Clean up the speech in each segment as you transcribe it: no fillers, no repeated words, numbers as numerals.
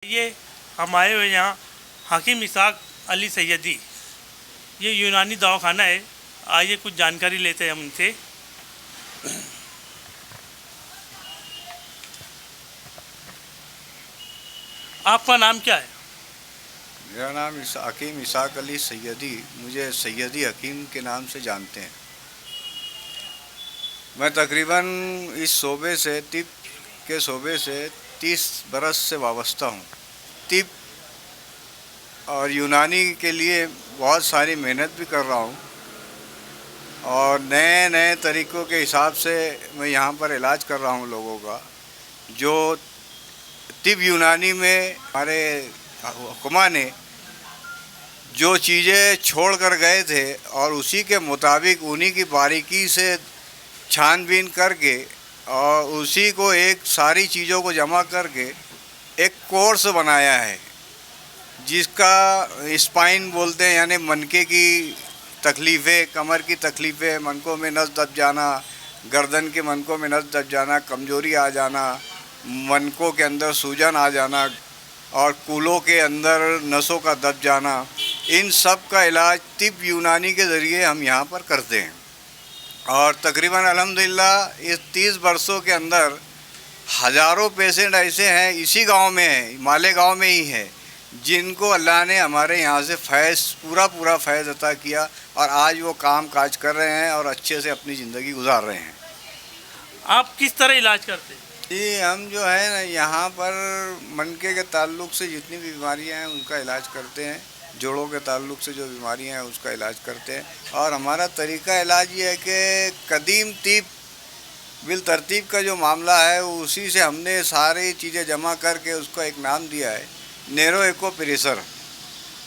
ये हम आए हुए यहाँ हकीम इसाक अली सैयदी, ये यूनानी दवाखाना है। आइए कुछ जानकारी लेते हैं हम उनसे। आपका नाम क्या है? मेरा नाम हकीम इसाक अली सैयदी, मुझे सैयदी हकीम के नाम से जानते हैं। मैं तकरीबन इस शोबे से तिब के शोबे से 30 बरस से वाबस्ता हूँ। तिब और यूनानी के लिए बहुत सारी मेहनत भी कर रहा हूँ और नए नए तरीक़ों के हिसाब से मैं यहाँ पर इलाज कर रहा हूँ लोगों का। जो तिब यूनानी में हमारे हुक्मा ने जो चीज़ें छोड़ कर गए थे और उसी के मुताबिक उन्हीं की बारीकी से छानबीन करके और उसी को एक सारी चीज़ों को जमा करके एक कोर्स बनाया है, जिसका स्पाइन बोलते हैं, यानी मनके की तकलीफ़ें, कमर की तकलीफ़ें, मनकों में नस दब जाना, गर्दन के मनकों में नस दब जाना, कमज़ोरी आ जाना, मनकों के अंदर सूजन आ जाना और कूलों के अंदर नसों का दब जाना, इन सब का इलाज तिब यूनानी के ज़रिए हम यहाँ पर करते हैं। और तकरीबन अल्हम्दुलिल्लाह इस 30 वर्षों के अंदर हज़ारों पेशेंट ऐसे हैं, इसी गांव में हैं, मालेगांव में ही है, जिनको अल्लाह ने हमारे यहाँ से फैज़ पूरा फैज़ अता किया और आज वो काम काज कर रहे हैं और अच्छे से अपनी ज़िंदगी गुजार रहे हैं। आप किस तरह इलाज करते हैं? जी, हम जो है ना यहाँ पर मनके के ताल्लुक़ से जितनी भी बीमारियाँ हैं उनका इलाज करते हैं, जोड़ों के ताल्लुक़ से जो बीमारियाँ हैं उसका इलाज करते हैं। और हमारा तरीक़ा इलाज ये है कि कदीम तिब बिल तरतीब का जो मामला है उसी से हमने सारी चीज़ें जमा करके उसको एक नाम दिया है, नैरो एक्यूप्रेशर।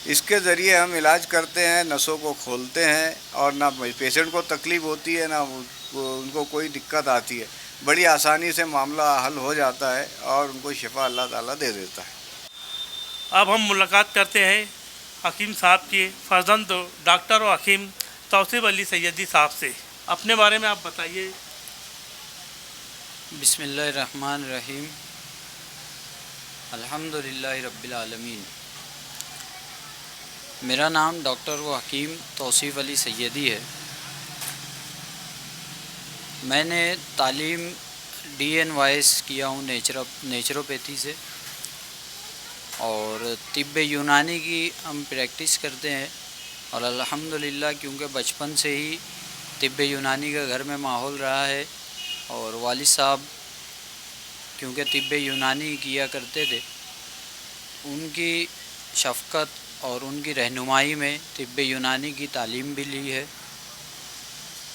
इसके ज़रिए हम इलाज करते हैं, नसों को खोलते हैं और ना पेशेंट को तकलीफ़ होती है ना उनको कोई दिक्कत आती है। बड़ी आसानी से मामला हल हो जाता है और उनको शिफा अल्लाह ताला दे देता है। अब हम मुलाकात करते हैं हकीम साहब के फर्जंद डॉक्टर और हकीम तौसीफ अली सैयदी साहब से। अपने बारे में आप बताइए। बिस्मिल्लाहिर्रहमानिर्रहीम, अल्हम्दुलिल्लाहि रब्बिल आलमीन। मेरा नाम डॉक्टर व हकीम तौसीफ अली सैयदी है। मैंने तालीम DNYS किया हूँ नेचुरोपैथी से और तिब्ब यूनानी की हम प्रैक्टिस करते हैं। और अल्हम्दुलिल्लाह क्योंकि बचपन से ही तिब्ब यूनानी का घर में माहौल रहा है और वालिद साहब क्योंकि तिब्ब यूनानी किया करते थे, उनकी शफ़क़त और उनकी रहनुमाई में तिब्ब यूनानी की तालीम भी ली है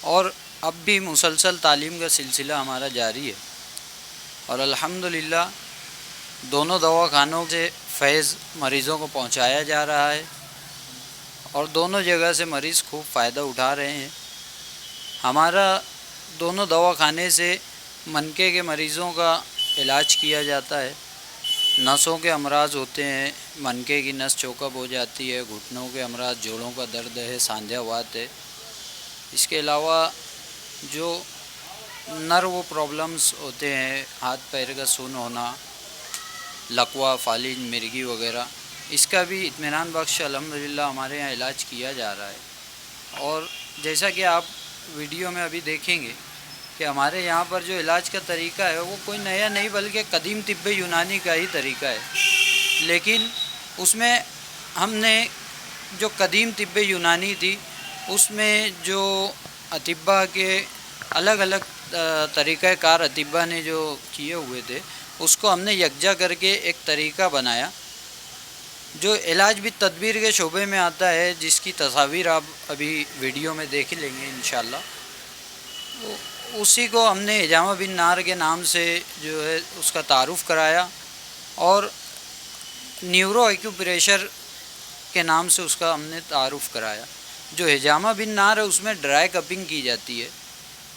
और अब भी मुसलसल तालीम का सिलसिला हमारा जारी है। और अल्हम्दुलिल्लाह दोनों दवाखानों से फैज़ मरीज़ों को पहुंचाया जा रहा है और दोनों जगह से मरीज़ खूब फ़ायदा उठा रहे हैं। हमारा दोनों दवाखाने से मनके के मरीज़ों का इलाज किया जाता है। नसों के अमराज होते हैं, मनके की नस चौकअप हो जाती है, घुटनों के अमराज, जोड़ों का दर्द है, सांध्यावात है। इसके अलावा जो नर्व प्रॉब्लम्स होते हैं, हाथ पैर का सुन्न होना, लकवा, फालिज, मिर्गी वगैरह, इसका भी इत्मीनान बख्श अल्हम्दुलिल्लाह हमारे यहाँ इलाज किया जा रहा है। और जैसा कि आप वीडियो में अभी देखेंगे कि हमारे यहाँ पर जो इलाज का तरीका है वो कोई नया नहीं बल्कि कदीम तिब्ब यूनानी का ही तरीका है। लेकिन उसमें हमने जो कदीम तिब्ब यूनानी थी उसमें जो अतिब्बा के अलग अलग तरीक़ाकार अतिब्बा ने जो किए हुए थे उसको हमने यकजा करके एक तरीका बनाया जो इलाज भी तदबीर के शोबे में आता है, जिसकी तस्वीर आप अभी वीडियो में देख लेंगे इंशाल्लाह। उसी को हमने हिजामा बिन नार के नाम से जो है उसका तारुफ़ कराया और न्यूरो एक्यूप्रेशर के नाम से उसका हमने तारुफ़ कराया। जो हिजामा बिन नार है उसमें ड्राई कपिंग की जाती है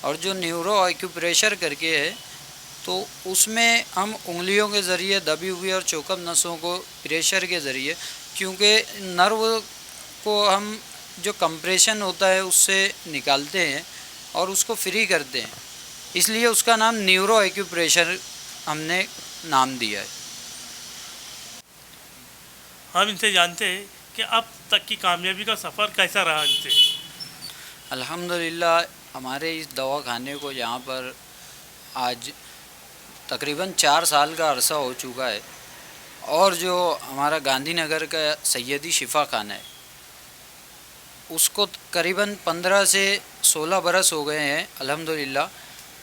और जो न्यूरो एक्यूप्रेशर करके है तो उसमें हम उंगलियों के ज़रिए दबी हुई और चौकअप नसों को प्रेशर के ज़रिए, क्योंकि नर्व को हम जो कंप्रेशन होता है उससे निकालते हैं और उसको फ्री करते हैं, इसलिए उसका नाम न्यूरो एक्यूप्रेशर हमने नाम दिया है। हम इनसे जानते हैं कि अब तक की कामयाबी का सफ़र कैसा रहा इनसे। अल्हम्दुलिल्लाह हमारे इस दवाखाने को यहाँ पर आज तकरीबन 4 साल का अरसा हो चुका है, और जो हमारा गांधीनगर का सैयदी शिफा खाना है उसको करीबन 15 से 16 बरस हो गए हैं अल्हम्दुलिल्लाह,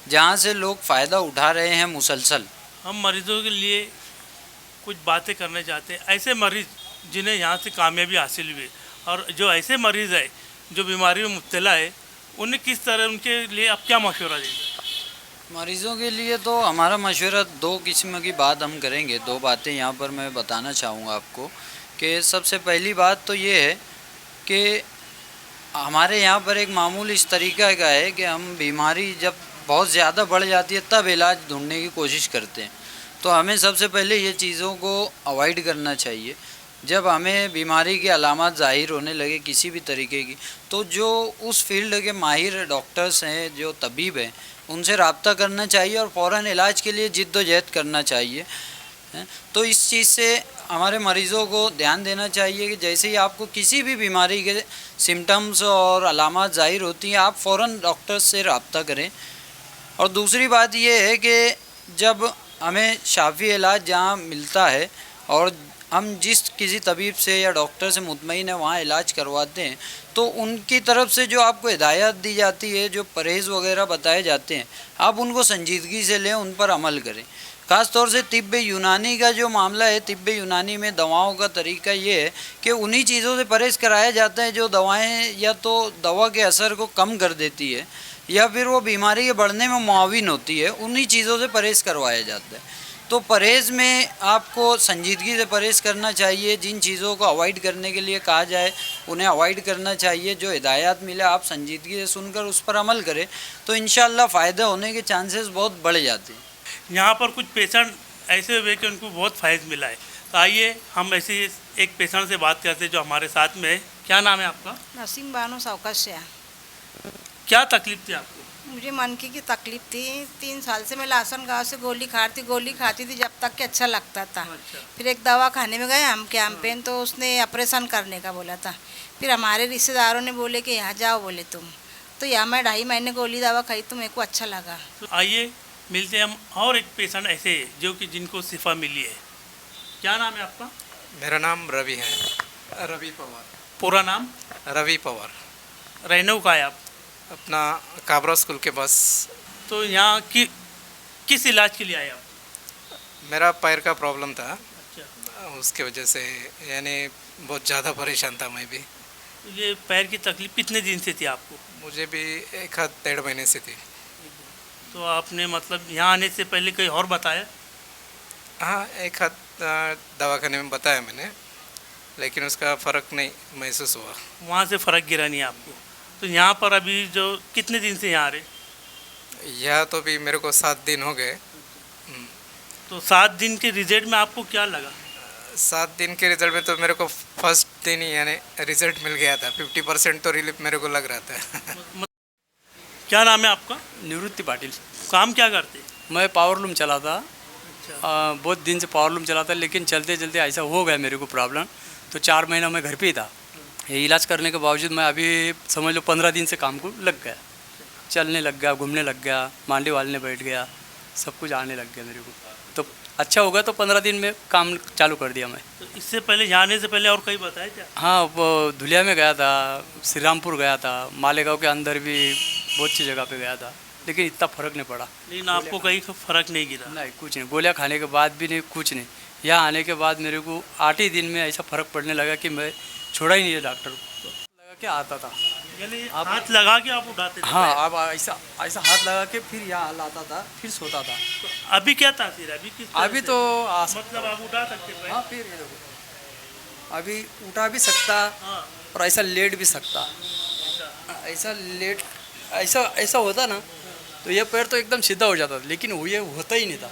जहाँ से लोग फ़ायदा उठा रहे हैं मुसलसल। हम मरीजों के लिए कुछ बातें करना चाहते हैं, ऐसे मरीज़ जिन्हें यहाँ से कामयाबी हासिल हुई, और जो ऐसे मरीज़ है जो बीमारी में मुब्तला है, उन्हें किस तरह, उनके लिए आप क्या मशवरा देंगे? मरीज़ों के लिए तो हमारा मशवरा 2 किस्म की बात हम करेंगे। 2 बातें यहाँ पर मैं बताना चाहूँगा आपको कि सबसे पहली बात तो ये है कि हमारे यहाँ पर एक मामूल इस तरीक़ा का है कि हम बीमारी जब बहुत ज़्यादा बढ़ जाती है तब इलाज ढूंढने की कोशिश करते हैं। तो हमें सबसे पहले ये चीज़ों को अवॉइड करना चाहिए। जब हमें बीमारी की अलामत ज़ाहिर होने लगे किसी भी तरीके की, तो जो उस फील्ड के माहिर डॉक्टर्स हैं, जो तबीब हैं, उनसे रब्ता करना चाहिए और फ़ौरन इलाज के लिए जिद्दोजहद करना चाहिए। तो इस चीज़ से हमारे मरीज़ों को ध्यान देना चाहिए कि जैसे ही आपको किसी भी बीमारी के सिम्टम्स और अलामत ज़ाहिर होती हैं, आप फ़ौरन डॉक्टर से रब्ता करें। और दूसरी बात ये है कि जब हमें शाफ़ी इलाज जहाँ मिलता है और हम जिस किसी तबीब से या डॉक्टर से मुतमईन है वहाँ इलाज करवाते हैं, तो उनकी तरफ से जो आपको हिदायत दी जाती है, जो परहेज़ वगैरह बताए जाते हैं, आप उनको संजीदगी से लें, उन पर अमल करें। ख़ास तौर से तिब्ब यूनानी का जो मामला है, तिब्ब यूनानी में दवाओं का तरीका ये है कि उन्हीं चीज़ों से परहेज़ कराया जाता है जो दवाएँ या तो दवा के असर को कम कर देती है या फिर वो बीमारी के बढ़ने में मुआविन होती है, उन्हीं चीज़ों से परहेज़ करवाया जाता है। तो परहेज़ में आपको संजीदगी से परहेज़ करना चाहिए। जिन चीज़ों को अवॉइड करने के लिए कहा जाए उन्हें अवॉइड करना चाहिए। जो हिदायत मिले आप संजीदगी से सुनकर उस पर अमल करें, तो इंशाअल्लाह फ़ायदा होने के चांसेस बहुत बढ़ जाते हैं। यहाँ पर कुछ पेशेंट ऐसे हुए कि उनको बहुत फ़ायदा मिला है, तो आइए हम ऐसे एक पेशेंट से बात करते हैं जो हमारे साथ में है। क्या नाम है आपका? नसीम बानो सावकाशिया। क्या तकलीफ़ थी आपको? मुझे मनकी की तकलीफ़ थी। 3 साल से मैं लासन गाँव से गोली खाती थी जब तक कि अच्छा लगता था। अच्छा। फिर एक दवा खाने में गए हम कैंपेन, तो उसने ऑपरेशन करने का बोला था। फिर हमारे रिश्तेदारों ने बोले कि यहाँ जाओ, बोले तुम, तो यहाँ मैं 2.5 महीने गोली दवा खाई तो मेरे को अच्छा लगा। तो आइए मिलते हैं हम और एक पेशेंट ऐसे जो कि जिनको शिफा मिली है। क्या नाम है आपका? मेरा नाम रवि है, रवि पवार। पूरा नाम? रवि पवार। रहने का है आप? अपना काबरा स्कूल के पास। तो यहाँ की किस इलाज के लिए आए आप? मेरा पैर का प्रॉब्लम था, अच्छा। उसके वजह से यानी बहुत ज़्यादा परेशान था मैं भी। ये पैर की तकलीफ़ कितने दिन से थी आपको? मुझे भी 1-1.5 महीने से थी। तो आपने मतलब यहाँ आने से पहले कहीं और बताया? हाँ, 1 दवाखाने में बताया मैंने, लेकिन उसका फ़र्क नहीं महसूस हुआ। वहाँ से फ़र्क गिरा नहीं आपको? तो यहाँ पर अभी जो कितने दिन से यहाँ आ रहे? यह तो भी मेरे को 7 दिन हो गए। तो 7 दिन के रिजल्ट में आपको क्या लगा? 7 दिन के रिजल्ट में तो मेरे को फर्स्ट दिन ही यानी रिजल्ट मिल गया था। 50% तो रिलीफ मेरे को लग रहा था। क्या नाम है आपका? निवृत्ति पाटिल। काम क्या करते? मैं पावर लूम चलाता, बहुत दिन से पावर लूम चलाता, लेकिन चलते चलते ऐसा हो गया मेरे को प्रॉब्लम, तो 4 महीना मैं घर पे ही था। ये इलाज करने के बावजूद मैं अभी समझ लो 15 दिन से काम को लग गया, चलने लग गया, घूमने लग गया, मांडी वालने बैठ गया, सब कुछ आने लग गया मेरे को। तो अच्छा होगा तो 15 दिन में काम चालू कर दिया मैं। तो इससे पहले यहाँ आने से पहले और कहीं बताया क्या? हाँ, वो धुलिया में गया था, श्री रामपुर गया था, मालेगांव के अंदर भी बहुत सी जगह पे गया था, लेकिन इतना फ़र्क नहीं पड़ा। लेकिन आपको कहीं फ़र्क नहीं गिरा? नहीं, कुछ नहीं, गोलियां खाने के बाद भी नहीं, कुछ नहीं। यहाँ आने के बाद मेरे को 8 ही दिन में ऐसा फ़र्क पड़ने लगा कि मैं छोड़ा ही नहीं है डॉक्टर को। लगा कि आता था, यानी हाथ लगा के आप उठाते थे? हाँ, अब ऐसा ऐसा हाथ लगा के फिर यहाँ लाता था, फिर सोता था। तो अभी क्या तासीर है? अभी किस तरह अभी से? तो मतलब आप उठा सकते हैं? हाँ, फिर ये देखो, अभी उठा भी सकता हाँ। और ऐसा लेट भी सकता। ऐसा लेट ऐसा होता ना तो ये पैर तो एकदम सीधा हो जाता था, लेकिन वो ये होता ही नहीं था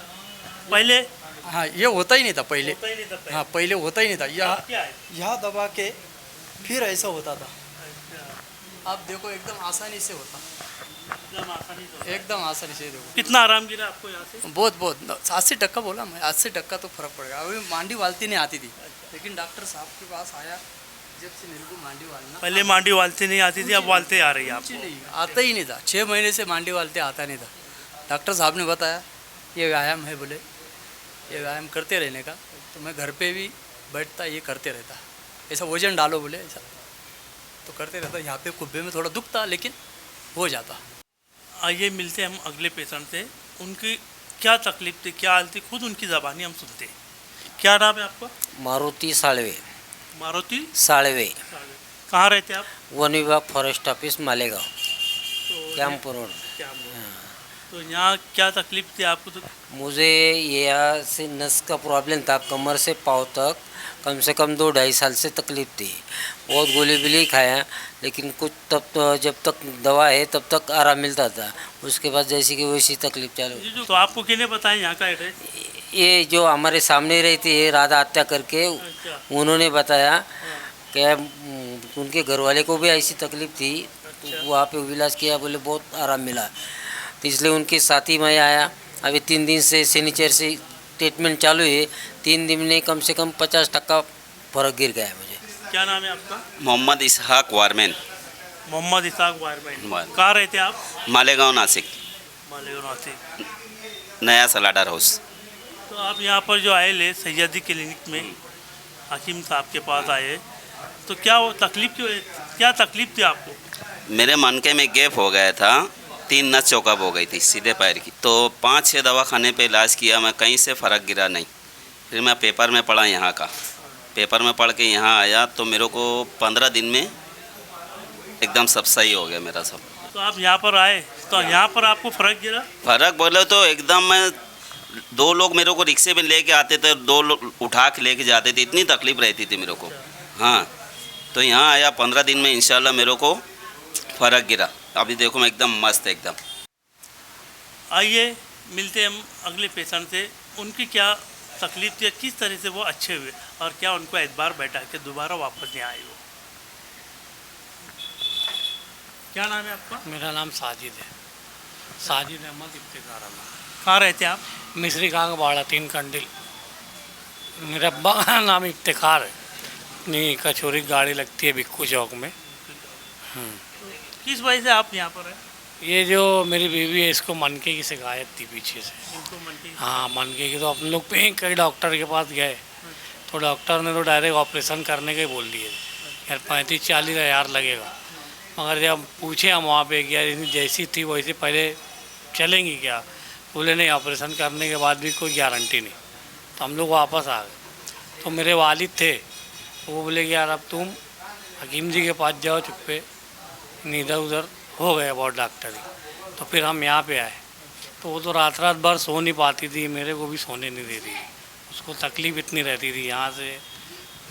पहले? हाँ, ये होता ही नहीं था पहले। होता ही नहीं था पहले। हाँ, पहले होता ही नहीं था। अब क्या है? यहाँ दबा के फिर ऐसा होता था। आप देखो एकदम आसानी से होता, एकदम आसानी से होता है। एकदम आसानी से देखो। कितना आराम गिरा आपको यहाँ से? बहुत 80% बोला मैं, 80% तो फर्क पड़ेगा। अभी मांडी वालती नहीं आती थी, लेकिन डॉक्टर साहब के पास आया जब से मेरे को मांडी वालना, पहले मांडी वालते नहीं आती थी, अब वालते आ रही है कुछ आपको। नहीं आता ही नहीं था। 6 महीने से मांडी वालते आता नहीं था। डॉक्टर साहब ने बताया ये व्यायाम है, बोले ये व्यायाम करते रहने का। तो मैं घर पे भी बैठता ये करते रहता, ऐसा वजन डालो बोले, ऐसा तो करते रहता। यहाँ पे कुब्बे में थोड़ा दुखता लेकिन हो जाता। आइए मिलते हैं हम अगले पेशेंट से, उनकी क्या तकलीफ थी, क्या हाल थी, खुद उनकी ज़बानी हम सुनते हैं। क्या नाम है आपका? मारुति साळवे। मारुति साळवे, कहाँ रहते आप? वन विभाग फॉरेस्ट ऑफिस मालेगांव, तो कैंप रोड। क्या तो यहाँ क्या तकलीफ थी आपको? तो मुझे यहाँ से नस का प्रॉब्लम था, कमर से पाँव तक कम से कम 2-2.5 साल से तकलीफ थी। बहुत गोली बिली खाया, लेकिन कुछ तब तो जब तक दवा है तब तक आराम मिलता था। उसके बाद जैसी कि वैसी तकलीफ चालू। ये जो तो आपको किसने बताया यहाँ का एड्रेस? ये जो हमारे सामने रहती है राधा हत्या करके, अच्छा, उन्होंने बताया कि उनके घर वाले को भी ऐसी तकलीफ थी, तो वहाँ पे इलाज किया, बोले बहुत आराम मिला। तो इसलिए उनके साथ ही मैं आया। अभी 3 दिन से शनिचर से ट्रीटमेंट चालू है। 3 दिन में कम से कम 50% फर्क गिर गया है मुझे। क्या नाम है आपका? मोहम्मद इसहाक वारमैन, मोहम्मद इसाक वायरमैन। वायरमैन। कहाँ रहते हैं आप? मालेगांव नासिक, मालेगांव नासिक। नया सलाडर हाउस। तो आप यहाँ पर जो आए ले सैयदी क्लिनिक में हकीम साहब के पास आए, तो क्या वो तकलीफ क्या तकलीफ थी आपको? मेरे मनके में गैप हो गया था, 3 नस चौकअप हो गई थी सीधे पैर की। तो 5-6 दवा खाने पे इलाज किया, मैं कहीं से फ़र्क गिरा नहीं। फिर मैं पेपर में पढ़ा यहाँ का, पेपर में पढ़ के यहाँ आया तो मेरे को 15 दिन में एकदम सब सही हो गया मेरा सब। तो आप यहाँ पर आए तो यहाँ पर आपको फ़र्क गिरा? फ़र्क बोले तो एकदम, मैं 2 लोग मेरे को रिक्शे में लेके आते थे, 2 लोग उठा के लेके जाते थे, इतनी तकलीफ़ रहती थी मेरे को। हाँ, तो यहाँ आया 15 दिन में इंशाल्लाह मेरे को फ़र्क गिरा। अभी देखो मैं एकदम मस्त एकदम। आइए मिलते हैं हम अगले पेशेंट से, उनकी क्या तकलीफ थी, किस तरह से वो अच्छे हुए और क्या उनको एतबार बैठा के दोबारा वापस नहीं आए वो। क्या नाम है आपका? मेरा नाम साजिद है, साजिद अहमद इफ्तिकार अहमद। कहाँ रहते हैं आप? मिस्री गांग बाड़ा 3 कंडिल। मेरा अब्बा का नाम इफ्तिकार है। अपनी कचौरी गाड़ी लगती है बिक्कू चौक में। किस वजह से आप यहाँ पर हैं? ये जो मेरी बीवी है इसको मनके की शिकायत थी पीछे से। इनको मन की हाँ, मनके की। तो अपन लोग पे कई डॉक्टर के पास गए तो डॉक्टर ने तो डायरेक्ट ऑपरेशन करने के बोल दिए यार 35-40 हज़ार लगेगा। मगर जब पूछे हम वहाँ पे कि यार जैसी थी वैसे पहले चलेंगी क्या, बोले नहीं, ऑपरेशन करने के बाद भी कोई गारंटी नहीं। तो हम लोग वापस आ गए। तो मेरे वालिद थे, वो बोले कि यार अब तुम हकीम जी के पास जाओ, चुप्पे इधर उधर हो गया बहुत डॉक्टरी। तो फिर हम यहाँ पे आए तो वो तो रात भर सो नहीं पाती थी, मेरे को भी सोने नहीं देती थी। उसको तकलीफ़ इतनी रहती थी यहाँ से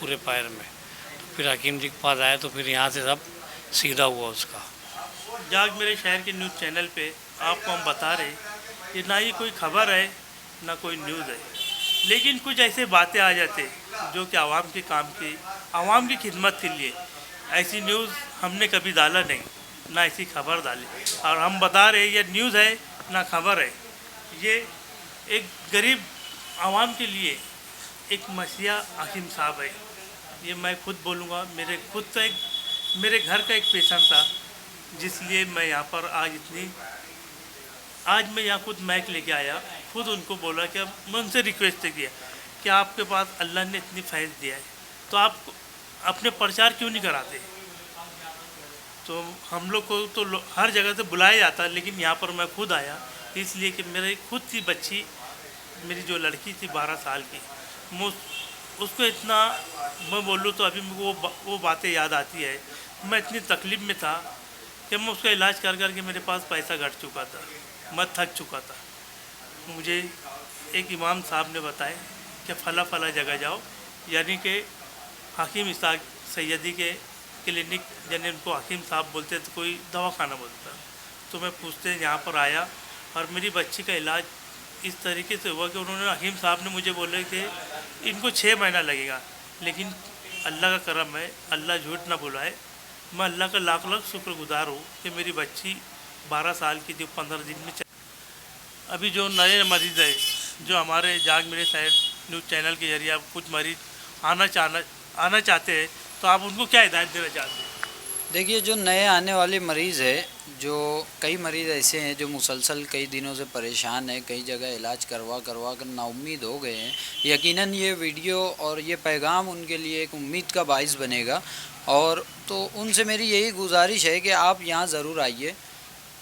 पूरे पैर में। तो फिर हकीम जी के पास आए तो फिर यहाँ से सब सीधा हुआ उसका। जाग मेरे शहर के न्यूज़ चैनल पे आपको हम बता रहे कि ना ये कोई खबर है ना कोई न्यूज़ है, लेकिन कुछ ऐसे बातें आ जाते जो कि आवाम के काम की, आवाम की खिदमत के लिए। ऐसी न्यूज़ हमने कभी डाला नहीं, ना ऐसी खबर डाली, और हम बता रहे ये न्यूज़ है ना खबर है। ये एक गरीब आवाम के लिए एक मसीहा हकीम साहब है। ये मैं खुद बोलूँगा, मेरे घर का एक पेशेंट था, जिसलिए मैं यहाँ पर आज मैं यहाँ खुद माइक लेके आया, खुद उनको बोला कि मैं उनसे रिक्वेस्ट किया कि आपके पास अल्लाह ने इतनी फैज़ दिया है तो आप अपने प्रचार क्यों नहीं कराते। तो हम लोग को तो हर जगह से बुलाया जाता, लेकिन यहाँ पर मैं खुद आया इसलिए कि मेरी खुद की बच्ची, मेरी जो लड़की थी 12 साल की, उसको इतना मैं बोलूँ तो अभी वो बातें याद आती है। मैं इतनी तकलीफ़ में था कि मैं उसका इलाज कर करके मेरे पास पैसा घट चुका था, मैं थक चुका था। मुझे एक इमाम साहब ने बताया कि फला जगह जाओ, यानी कि हकीम इसाक सैयदी के क्लिनिक, यानी उनको हकीम साहब बोलते तो कोई दवाखाना बोलता। तो मैं पूछते यहाँ पर आया और मेरी बच्ची का इलाज इस तरीके से हुआ कि उन्होंने, हकीम साहब ने मुझे बोले कि इनको 6 महीना लगेगा, लेकिन अल्लाह का करम है, अल्लाह झूठ ना बुलाए। मैं अल्लाह का लाख लाख शुक्रगुजार हूँ कि मेरी बच्ची 12 साल की थी, 15 दिन में अभी जो नए मरीज़ है, जो हमारे जाग मेरे शहर न्यूज़ चैनल के जरिए अब कुछ मरीज़ आना चाहते हैं, तो आप उनको क्या हिदायत देना चाहते हैं? देखिए, जो नए आने वाले मरीज़ है, जो कई मरीज़ ऐसे हैं जो मुसलसल कई दिनों से परेशान हैं, कई जगह इलाज करवा कर नाउम्मीद हो गए हैं। यकीनन ये वीडियो और ये पैगाम उनके लिए एक उम्मीद का बाइस बनेगा, और तो उनसे मेरी यही गुजारिश है कि आप यहाँ ज़रूर आइए,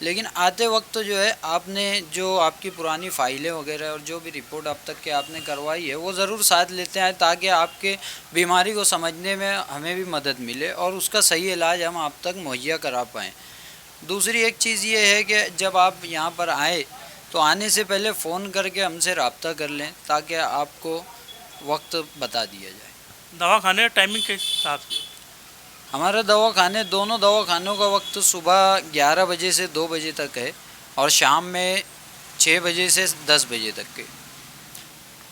लेकिन आते वक्त जो है आपने जो आपकी पुरानी फ़ाइलें वगैरह और जो भी रिपोर्ट अब तक के आपने करवाई है वो ज़रूर साथ लेते आए, ताकि आपके बीमारी को समझने में हमें भी मदद मिले और उसका सही इलाज हम आप तक मुहैया करा पाएँ। दूसरी एक चीज़ ये है कि जब आप यहाँ पर आए तो आने से पहले फ़ोन करके हमसे रब्ता कर लें, ताकि आपको वक्त बता दिया जाए। दवाखाने का टाइमिंग के हिसाब से? हमारे दवाखाने, दोनों दवाखानों का वक्त सुबह 11 बजे से 2 बजे तक है और शाम में 6 बजे से 10 बजे तक के।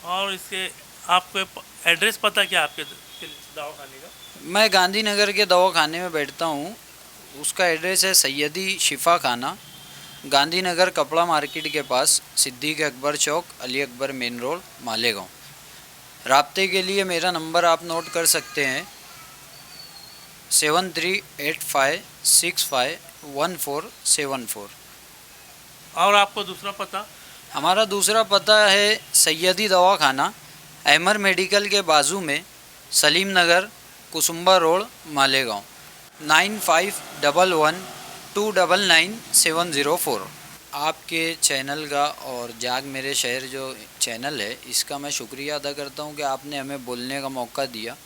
और इसके आपको एड्रेस पता क्या आपके दवाखाने का? मैं गांधीनगर के दवाखाने में बैठता हूँ। उसका एड्रेस है सैयदी शिफा खाना, गांधीनगर कपड़ा मार्केट के पास, सिद्दीक अकबर चौक, अली अकबर मेन रोड, मालेगांव। राब्ते के लिए मेरा नंबर आप नोट कर सकते हैं 7385651474। और आपको दूसरा पता? हमारा दूसरा पता है सैयदी दवाखाना, अहमर मेडिकल के बाजू में, सलीम नगर, कुसुम्बा रोड, मालेगांव, 9511299704। आपके चैनल का और जाग मेरे शहर जो चैनल है, इसका मैं शुक्रिया अदा करता हूं कि आपने हमें बोलने का मौका दिया।